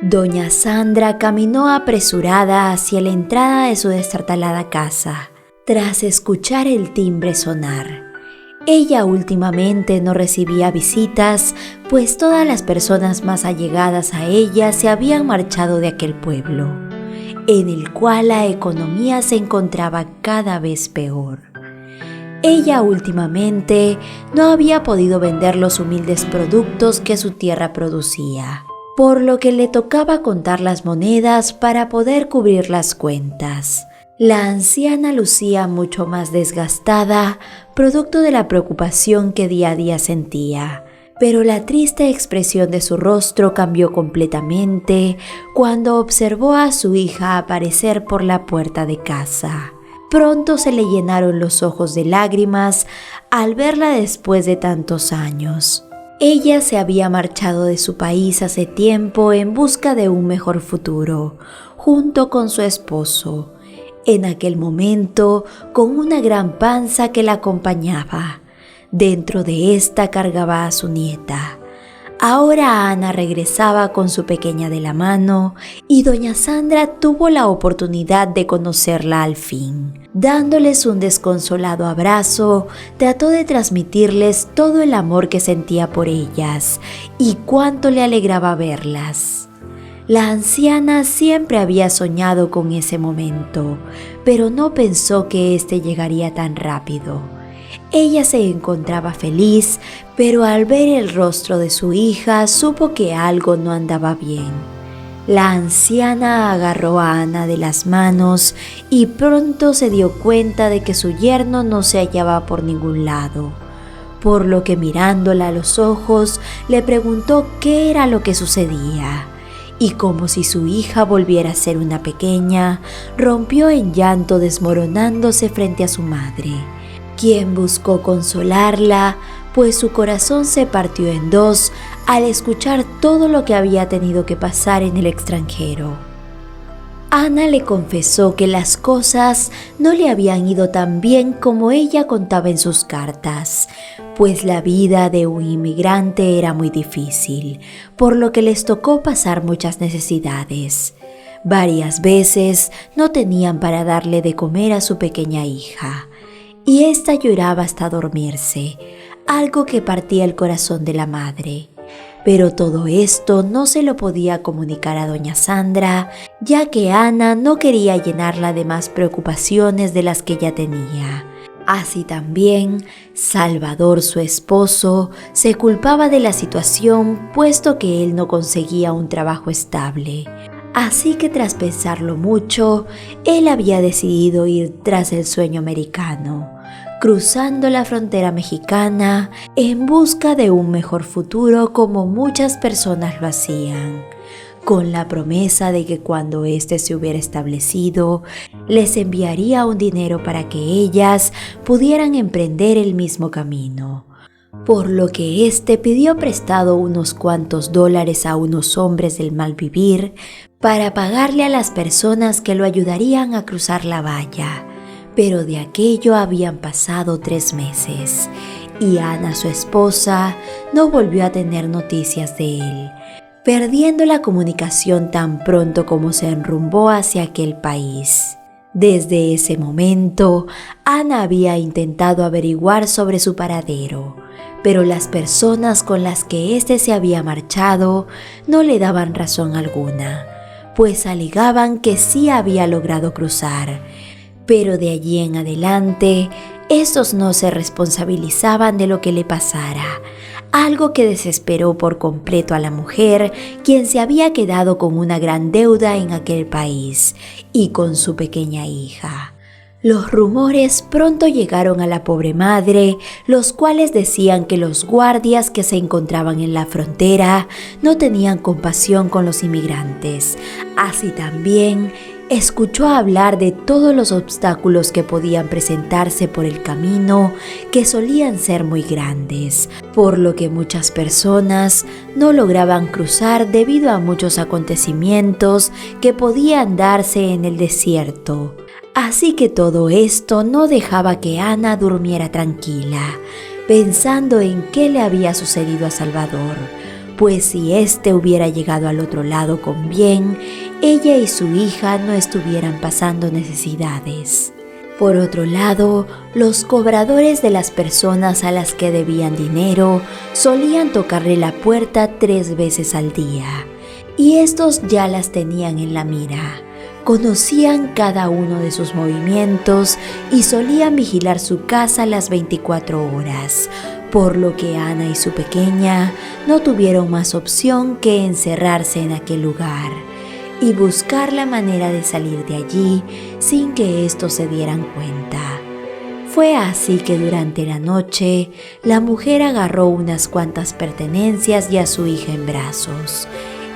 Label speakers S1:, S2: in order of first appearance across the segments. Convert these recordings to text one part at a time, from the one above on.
S1: Doña Sandra caminó apresurada hacia la entrada de su destartalada casa, tras escuchar el timbre sonar. Ella últimamente no recibía visitas, pues todas las personas más allegadas a ella se habían marchado de aquel pueblo, en el cual la economía se encontraba cada vez peor. Ella últimamente no había podido vender los humildes productos que su tierra producía, por lo que le tocaba contar las monedas para poder cubrir las cuentas. La anciana lucía mucho más desgastada, producto de la preocupación que día a día sentía, pero la triste expresión de su rostro cambió completamente cuando observó a su hija aparecer por la puerta de casa. Pronto se le llenaron los ojos de lágrimas al verla después de tantos años. Ella se había marchado de su país hace tiempo en busca de un mejor futuro, junto con su esposo, en aquel momento con una gran panza que la acompañaba. Dentro de esta cargaba a su nieta. Ahora Ana regresaba con su pequeña de la mano y doña Sandra tuvo la oportunidad de conocerla al fin. Dándoles un desconsolado abrazo, trató de transmitirles todo el amor que sentía por ellas y cuánto le alegraba verlas. La anciana siempre había soñado con ese momento, pero no pensó que éste llegaría tan rápido. Ella se encontraba feliz, pero al ver el rostro de su hija supo que algo no andaba bien. La anciana agarró a Ana de las manos y pronto se dio cuenta de que su yerno no se hallaba por ningún lado, por lo que mirándola a los ojos le preguntó qué era lo que sucedía. Y como si su hija volviera a ser una pequeña, rompió en llanto desmoronándose frente a su madre, quien buscó consolarla, pues su corazón se partió en dos al escuchar todo lo que había tenido que pasar en el extranjero. Ana le confesó que las cosas no le habían ido tan bien como ella contaba en sus cartas, pues la vida de un inmigrante era muy difícil, por lo que les tocó pasar muchas necesidades. Varias veces no tenían para darle de comer a su pequeña hija, y ésta lloraba hasta dormirse, algo que partía el corazón de la madre. Pero todo esto no se lo podía comunicar a doña Sandra, ya que Ana no quería llenarla de más preocupaciones de las que ya tenía. Así también, Salvador, su esposo, se culpaba de la situación, puesto que él no conseguía un trabajo estable. Así que tras pensarlo mucho, él había decidido ir tras el sueño americano, cruzando la frontera mexicana en busca de un mejor futuro como muchas personas lo hacían, con la promesa de que cuando éste se hubiera establecido, les enviaría un dinero para que ellas pudieran emprender el mismo camino. Por lo que éste pidió prestado unos cuantos dólares a unos hombres del mal vivir para pagarle a las personas que lo ayudarían a cruzar la valla. Pero de aquello habían pasado 3 meses y Ana, su esposa, no volvió a tener noticias de él, perdiendo la comunicación tan pronto como se enrumbó hacia aquel país. Desde ese momento, Ana había intentado averiguar sobre su paradero, pero las personas con las que éste se había marchado no le daban razón alguna, pues alegaban que sí había logrado cruzar, pero de allí en adelante, estos no se responsabilizaban de lo que le pasara, algo que desesperó por completo a la mujer, quien se había quedado con una gran deuda en aquel país y con su pequeña hija. Los rumores pronto llegaron a la pobre madre, los cuales decían que los guardias que se encontraban en la frontera no tenían compasión con los inmigrantes. Así también escuchó hablar de todos los obstáculos que podían presentarse por el camino, que solían ser muy grandes, por lo que muchas personas no lograban cruzar debido a muchos acontecimientos que podían darse en el desierto. Así que todo esto no dejaba que Ana durmiera tranquila, pensando en qué le había sucedido a Salvador, pues si éste hubiera llegado al otro lado con bien, ella y su hija no estuvieran pasando necesidades. Por otro lado, los cobradores de las personas a las que debían dinero solían tocarle la puerta 3 veces al día, y estos ya las tenían en la mira. Conocían cada uno de sus movimientos y solían vigilar su casa las 24 horas, por lo que Ana y su pequeña no tuvieron más opción que encerrarse en aquel lugar y buscar la manera de salir de allí sin que estos se dieran cuenta. Fue así que durante la noche, la mujer agarró unas cuantas pertenencias y a su hija en brazos,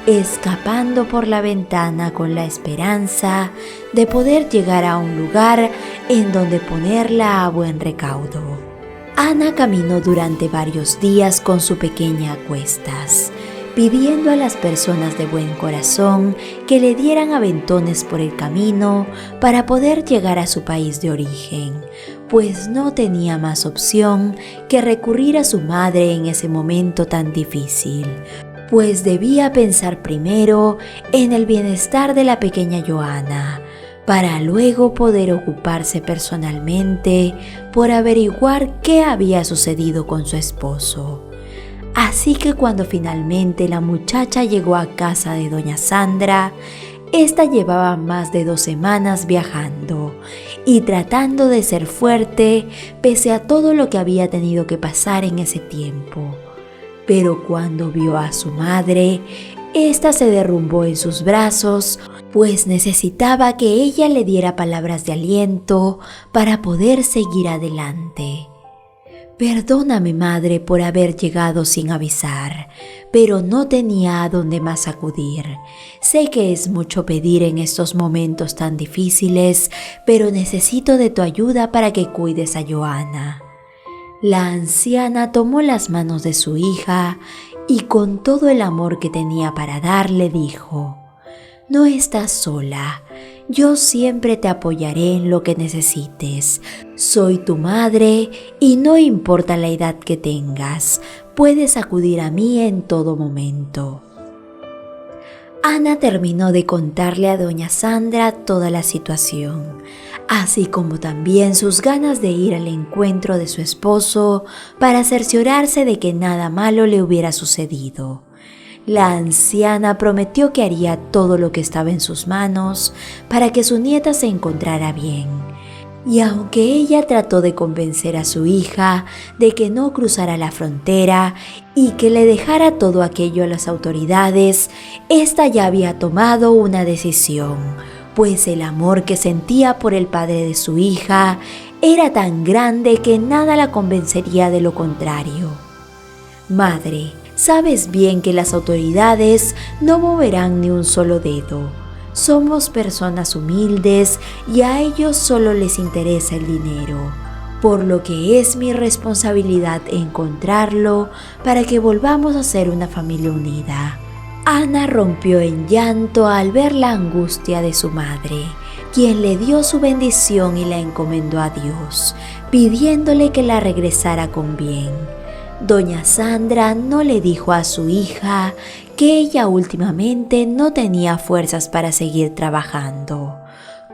S1: escapando por la ventana con la esperanza de poder llegar a un lugar en donde ponerla a buen recaudo. Ana caminó durante varios días con su pequeña a cuestas, pidiendo a las personas de buen corazón que le dieran aventones por el camino para poder llegar a su país de origen, pues no tenía más opción que recurrir a su madre en ese momento tan difícil, pues debía pensar primero en el bienestar de la pequeña Joana, para luego poder ocuparse personalmente por averiguar qué había sucedido con su esposo. Así que cuando finalmente la muchacha llegó a casa de doña Sandra, ésta llevaba más de 2 semanas viajando y tratando de ser fuerte pese a todo lo que había tenido que pasar en ese tiempo. Pero cuando vio a su madre, ésta se derrumbó en sus brazos, pues necesitaba que ella le diera palabras de aliento para poder seguir adelante. Perdóname, madre, por haber llegado sin avisar, pero no tenía a dónde más acudir. Sé que es mucho pedir en estos momentos tan difíciles, pero necesito de tu ayuda para que cuides a Joana. La anciana tomó las manos de su hija y con todo el amor que tenía para darle dijo: «No estás sola. Yo siempre te apoyaré en lo que necesites. Soy tu madre y no importa la edad que tengas, puedes acudir a mí en todo momento». Ana terminó de contarle a doña Sandra toda la situación, así como también sus ganas de ir al encuentro de su esposo para cerciorarse de que nada malo le hubiera sucedido. La anciana prometió que haría todo lo que estaba en sus manos para que su nieta se encontrara bien. Y aunque ella trató de convencer a su hija de que no cruzara la frontera y que le dejara todo aquello a las autoridades, ésta ya había tomado una decisión, pues el amor que sentía por el padre de su hija era tan grande que nada la convencería de lo contrario. «Madre, sabes bien que las autoridades no moverán ni un solo dedo. Somos personas humildes y a ellos solo les interesa el dinero, por lo que es mi responsabilidad encontrarlo para que volvamos a ser una familia unida». Ana rompió en llanto al ver la angustia de su madre, quien le dio su bendición y la encomendó a Dios, pidiéndole que la regresara con bien. Doña Sandra no le dijo a su hija que ella últimamente no tenía fuerzas para seguir trabajando,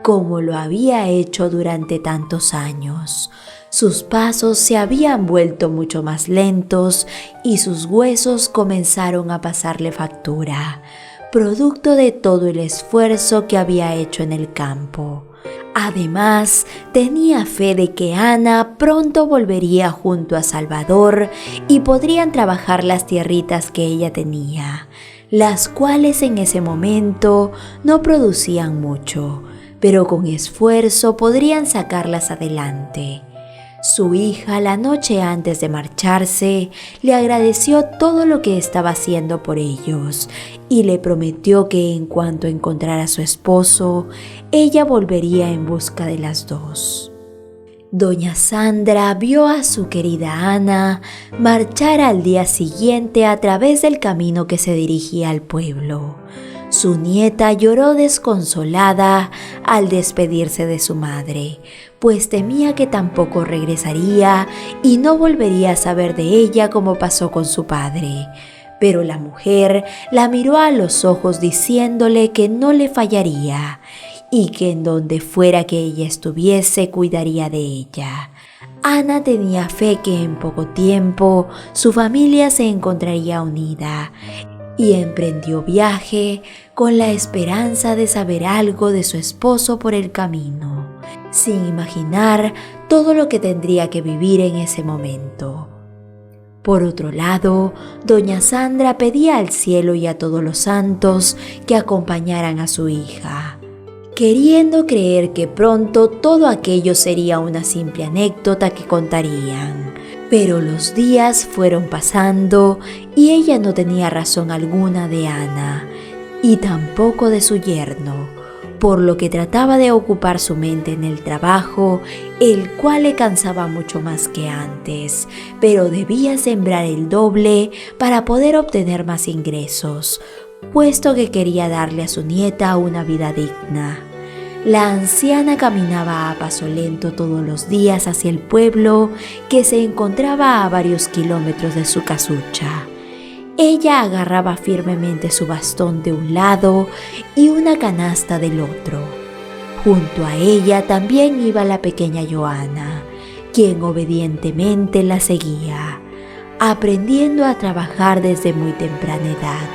S1: como lo había hecho durante tantos años. Sus pasos se habían vuelto mucho más lentos y sus huesos comenzaron a pasarle factura, producto de todo el esfuerzo que había hecho en el campo. Además, tenía fe de que Ana pronto volvería junto a Salvador y podrían trabajar las tierritas que ella tenía, las cuales en ese momento no producían mucho, pero con esfuerzo podrían sacarlas adelante. Su hija, la noche antes de marcharse, le agradeció todo lo que estaba haciendo por ellos y le prometió que en cuanto encontrara a su esposo, ella volvería en busca de las dos. Doña Sandra vio a su querida Ana marchar al día siguiente a través del camino que se dirigía al pueblo. Su nieta lloró desconsolada al despedirse de su madre, pues temía que tampoco regresaría y no volvería a saber de ella como pasó con su padre. Pero la mujer la miró a los ojos diciéndole que no le fallaría y que en donde fuera que ella estuviese cuidaría de ella. Ana tenía fe que en poco tiempo su familia se encontraría unida y emprendió viaje con la esperanza de saber algo de su esposo por el camino, sin imaginar todo lo que tendría que vivir en ese momento. Por otro lado, doña Sandra pedía al cielo y a todos los santos que acompañaran a su hija, queriendo creer que pronto todo aquello sería una simple anécdota que contarían. Pero los días fueron pasando y ella no tenía razón alguna de Ana, y tampoco de su yerno, por lo que trataba de ocupar su mente en el trabajo, el cual le cansaba mucho más que antes, pero debía sembrar el doble para poder obtener más ingresos, puesto que quería darle a su nieta una vida digna. La anciana caminaba a paso lento todos los días hacia el pueblo que se encontraba a varios kilómetros de su casucha. Ella agarraba firmemente su bastón de un lado y una canasta del otro. Junto a ella también iba la pequeña Joana, quien obedientemente la seguía, aprendiendo a trabajar desde muy temprana edad.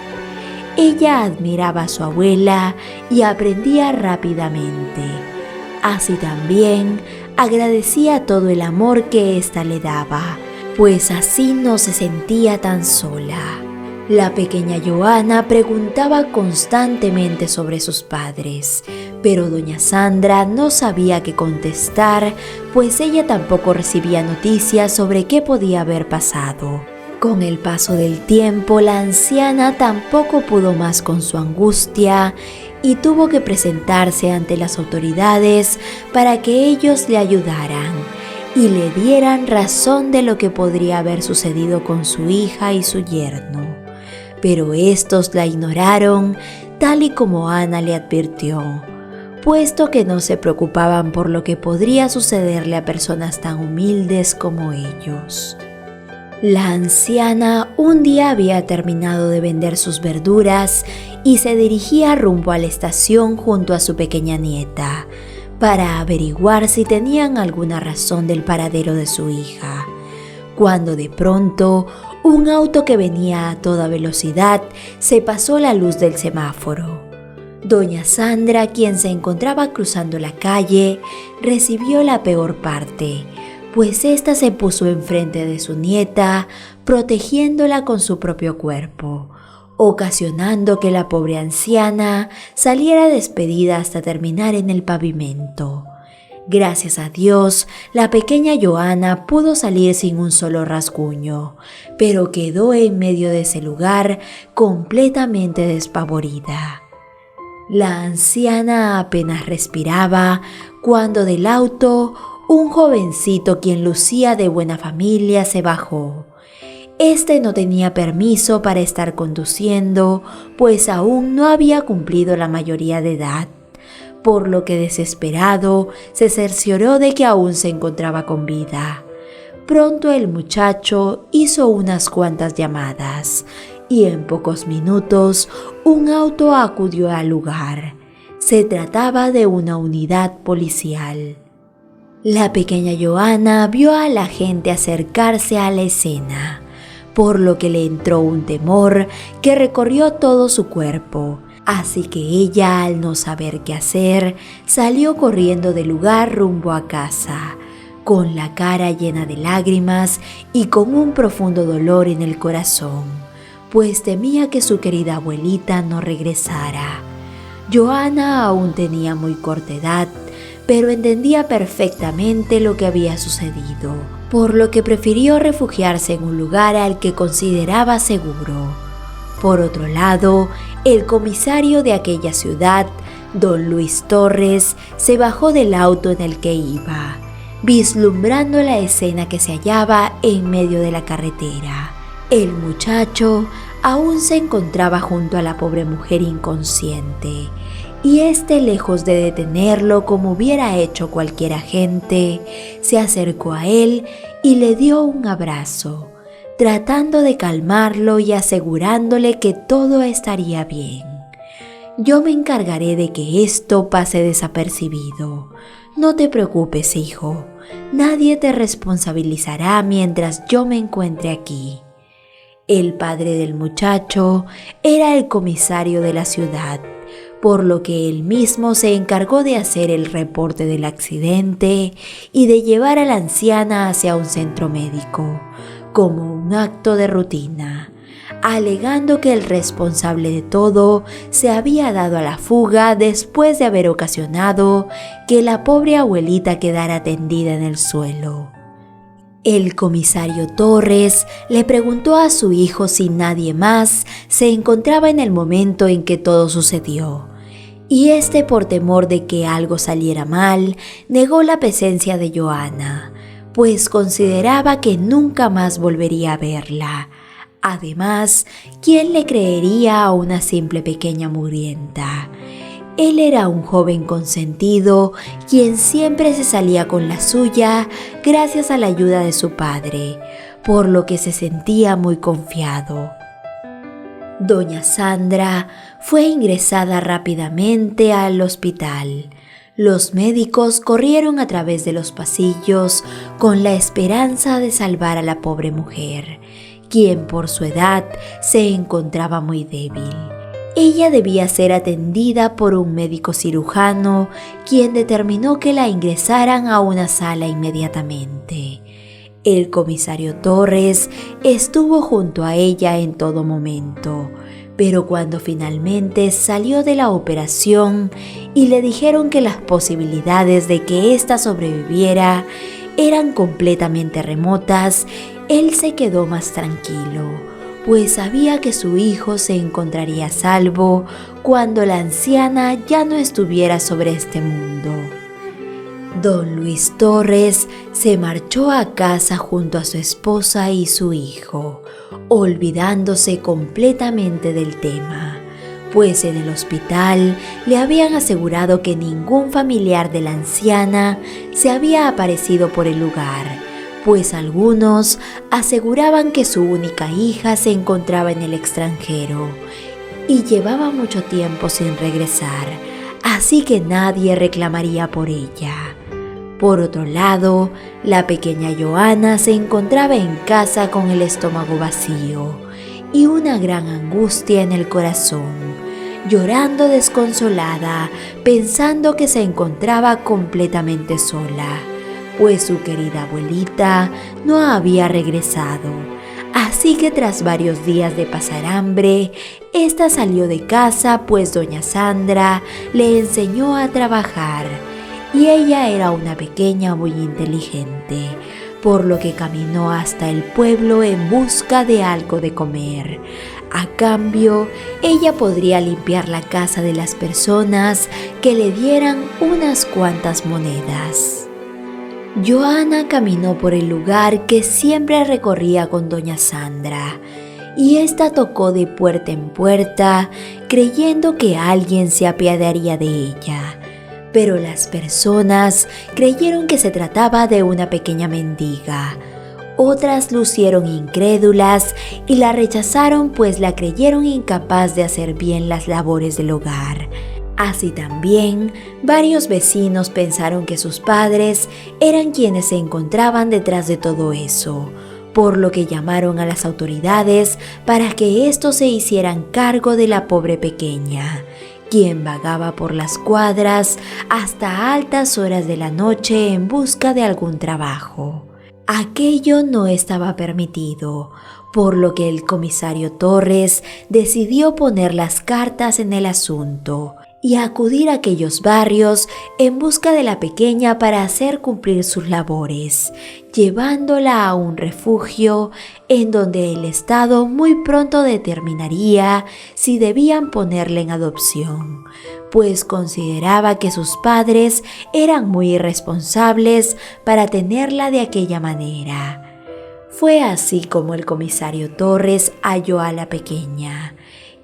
S1: Ella admiraba a su abuela y aprendía rápidamente. Así también agradecía todo el amor que ésta le daba, pues así no se sentía tan sola. La pequeña Joana preguntaba constantemente sobre sus padres, pero doña Sandra no sabía qué contestar, pues ella tampoco recibía noticias sobre qué podía haber pasado. Con el paso del tiempo, la anciana tampoco pudo más con su angustia y tuvo que presentarse ante las autoridades para que ellos le ayudaran y le dieran razón de lo que podría haber sucedido con su hija y su yerno. Pero estos la ignoraron, tal y como Ana le advirtió, puesto que no se preocupaban por lo que podría sucederle a personas tan humildes como ellos. La anciana un día había terminado de vender sus verduras y se dirigía rumbo a la estación junto a su pequeña nieta, para averiguar si tenían alguna razón del paradero de su hija, cuando de pronto un auto que venía a toda velocidad se pasó la luz del semáforo. Doña Sandra, quien se encontraba cruzando la calle, recibió la peor parte, pues ésta se puso enfrente de su nieta, protegiéndola con su propio cuerpo, ocasionando que la pobre anciana saliera despedida hasta terminar en el pavimento. Gracias a Dios, la pequeña Joana pudo salir sin un solo rasguño, pero quedó en medio de ese lugar completamente despavorida. La anciana apenas respiraba cuando del auto un jovencito quien lucía de buena familia se bajó. Este no tenía permiso para estar conduciendo, pues aún no había cumplido la mayoría de edad, por lo que desesperado se cercioró de que aún se encontraba con vida. Pronto el muchacho hizo unas cuantas llamadas y en pocos minutos un auto acudió al lugar. Se trataba de una unidad policial. La pequeña Joana vio a la gente acercarse a la escena, por lo que le entró un temor que recorrió todo su cuerpo. Así que ella, al no saber qué hacer, salió corriendo del lugar rumbo a casa, con la cara llena de lágrimas y con un profundo dolor en el corazón, pues temía que su querida abuelita no regresara. Joana aún tenía muy corta edad, pero entendía perfectamente lo que había sucedido, por lo que prefirió refugiarse en un lugar al que consideraba seguro. Por otro lado, el comisario de aquella ciudad, don Luis Torres, se bajó del auto en el que iba, vislumbrando la escena que se hallaba en medio de la carretera. El muchacho aún se encontraba junto a la pobre mujer inconsciente, y éste, lejos de detenerlo como hubiera hecho cualquier agente, se acercó a él y le dio un abrazo, tratando de calmarlo y asegurándole que todo estaría bien. Yo me encargaré de que esto pase desapercibido. No te preocupes, hijo. Nadie te responsabilizará mientras yo me encuentre aquí. El padre del muchacho era el comisario de la ciudad, por lo que él mismo se encargó de hacer el reporte del accidente y de llevar a la anciana hacia un centro médico, como un acto de rutina, alegando que el responsable de todo se había dado a la fuga después de haber ocasionado que la pobre abuelita quedara tendida en el suelo. El comisario Torres le preguntó a su hijo si nadie más se encontraba en el momento en que todo sucedió, y este, por temor de que algo saliera mal, negó la presencia de Joana, pues consideraba que nunca más volvería a verla. Además, ¿quién le creería a una simple pequeña mugrienta? Él era un joven consentido, quien siempre se salía con la suya gracias a la ayuda de su padre, por lo que se sentía muy confiado. Doña Sandra fue ingresada rápidamente al hospital. Los médicos corrieron a través de los pasillos con la esperanza de salvar a la pobre mujer, quien por su edad se encontraba muy débil. Ella debía ser atendida por un médico cirujano, quien determinó que la ingresaran a una sala inmediatamente. El comisario Torres estuvo junto a ella en todo momento, pero cuando finalmente salió de la operación y le dijeron que las posibilidades de que ésta sobreviviera eran completamente remotas, él se quedó más tranquilo, pues sabía que su hijo se encontraría a salvo cuando la anciana ya no estuviera sobre este mundo. Don Luis Torres se marchó a casa junto a su esposa y su hijo, olvidándose completamente del tema, pues en el hospital le habían asegurado que ningún familiar de la anciana se había aparecido por el lugar, pues algunos aseguraban que su única hija se encontraba en el extranjero y llevaba mucho tiempo sin regresar, así que nadie reclamaría por ella. Por otro lado, la pequeña Joana se encontraba en casa con el estómago vacío y una gran angustia en el corazón, llorando desconsolada, pensando que se encontraba completamente sola, pues su querida abuelita no había regresado. Así que tras varios días de pasar hambre, ésta salió de casa, pues doña Sandra le enseñó a trabajar, y ella era una pequeña muy inteligente, por lo que caminó hasta el pueblo en busca de algo de comer. A cambio, ella podría limpiar la casa de las personas que le dieran unas cuantas monedas. Joana caminó por el lugar que siempre recorría con doña Sandra, y ésta tocó de puerta en puerta, creyendo que alguien se apiadaría de ella. Pero las personas creyeron que se trataba de una pequeña mendiga. Otras lucieron incrédulas y la rechazaron, pues la creyeron incapaz de hacer bien las labores del hogar. Así también, varios vecinos pensaron que sus padres eran quienes se encontraban detrás de todo eso, por lo que llamaron a las autoridades para que estos se hicieran cargo de la pobre pequeña, quien vagaba por las cuadras hasta altas horas de la noche en busca de algún trabajo. Aquello no estaba permitido, por lo que el comisario Torres decidió poner las cartas en el asunto y acudir a aquellos barrios en busca de la pequeña para hacer cumplir sus labores, llevándola a un refugio en donde el Estado muy pronto determinaría si debían ponerla en adopción, pues consideraba que sus padres eran muy irresponsables para tenerla de aquella manera. Fue así como el comisario Torres halló a la pequeña,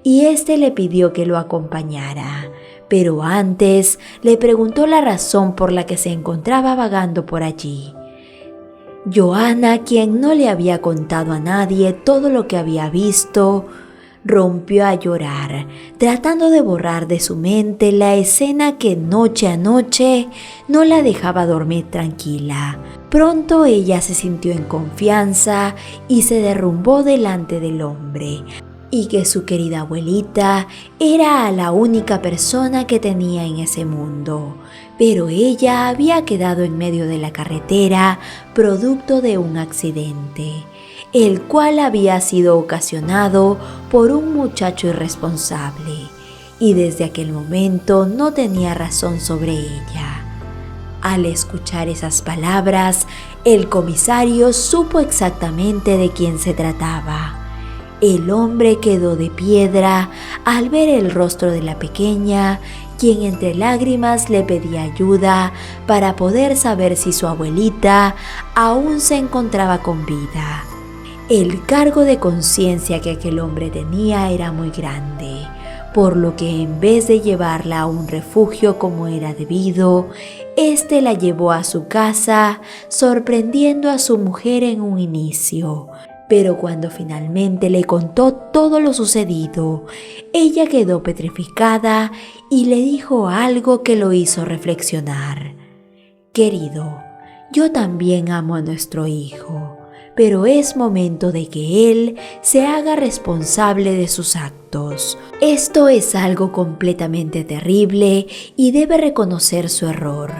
S1: y éste le pidió que lo acompañara, pero antes le preguntó la razón por la que se encontraba vagando por allí. Johanna, quien no le había contado a nadie todo lo que había visto, rompió a llorar, tratando de borrar de su mente la escena que noche a noche no la dejaba dormir tranquila. Pronto ella se sintió en confianza y se derrumbó delante del hombre, y que su querida abuelita era la única persona que tenía en ese mundo. Pero ella había quedado en medio de la carretera producto de un accidente, el cual había sido ocasionado por un muchacho irresponsable, y desde aquel momento no tenía razón sobre ella. Al escuchar esas palabras, el comisario supo exactamente de quién se trataba. El hombre quedó de piedra al ver el rostro de la pequeña, quien entre lágrimas le pedía ayuda para poder saber si su abuelita aún se encontraba con vida. El cargo de conciencia que aquel hombre tenía era muy grande, por lo que en vez de llevarla a un refugio como era debido, éste la llevó a su casa, sorprendiendo a su mujer en un inicio. Pero cuando finalmente le contó todo lo sucedido, ella quedó petrificada y le dijo algo que lo hizo reflexionar. «Querido, yo también amo a nuestro hijo, pero es momento de que él se haga responsable de sus actos. Esto es algo completamente terrible y debe reconocer su error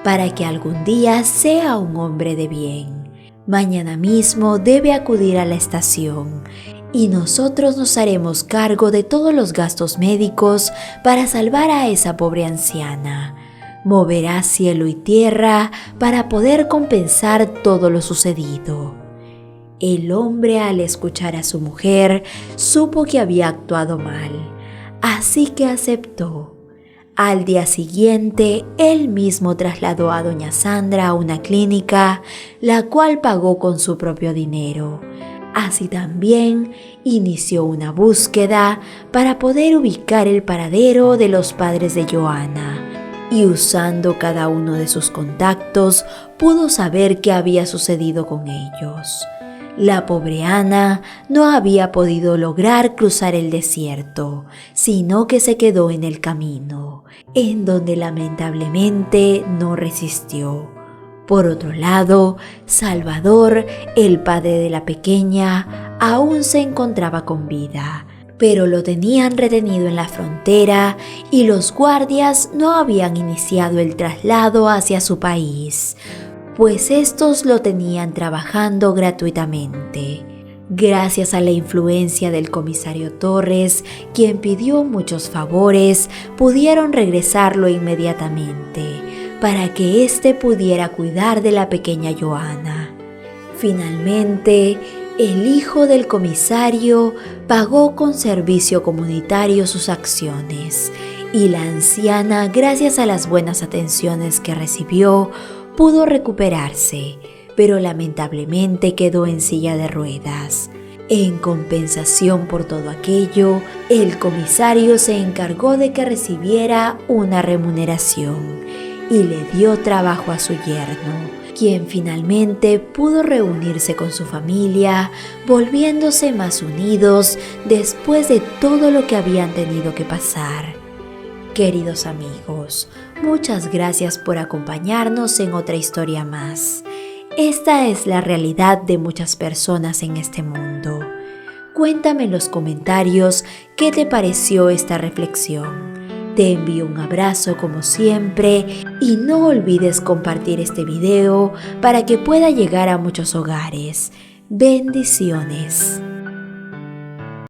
S1: para que algún día sea un hombre de bien. Mañana mismo debe acudir a la estación y nosotros nos haremos cargo de todos los gastos médicos para salvar a esa pobre anciana. Moverá cielo y tierra para poder compensar todo lo sucedido». El hombre, al escuchar a su mujer, supo que había actuado mal, así que aceptó. Al día siguiente, él mismo trasladó a doña Sandra a una clínica, la cual pagó con su propio dinero. Así también inició una búsqueda para poder ubicar el paradero de los padres de Johanna, y usando cada uno de sus contactos, pudo saber qué había sucedido con ellos. La pobre Ana no había podido lograr cruzar el desierto, sino que se quedó en el camino, en donde lamentablemente no resistió. Por otro lado, Salvador, el padre de la pequeña, aún se encontraba con vida, pero lo tenían retenido en la frontera y los guardias no habían iniciado el traslado hacia su país, pues estos lo tenían trabajando gratuitamente. Gracias a la influencia del comisario Torres, quien pidió muchos favores, pudieron regresarlo inmediatamente para que éste pudiera cuidar de la pequeña Johanna. Finalmente, el hijo del comisario pagó con servicio comunitario sus acciones y la anciana, gracias a las buenas atenciones que recibió, pudo recuperarse, pero lamentablemente quedó en silla de ruedas. En compensación por todo aquello, el comisario se encargó de que recibiera una remuneración y le dio trabajo a su yerno, quien finalmente pudo reunirse con su familia, volviéndose más unidos después de todo lo que habían tenido que pasar. Queridos amigos, muchas gracias por acompañarnos en otra historia más. Esta es la realidad de muchas personas en este mundo. Cuéntame en los comentarios qué te pareció esta reflexión. Te envío un abrazo como siempre y no olvides compartir este video para que pueda llegar a muchos hogares. Bendiciones.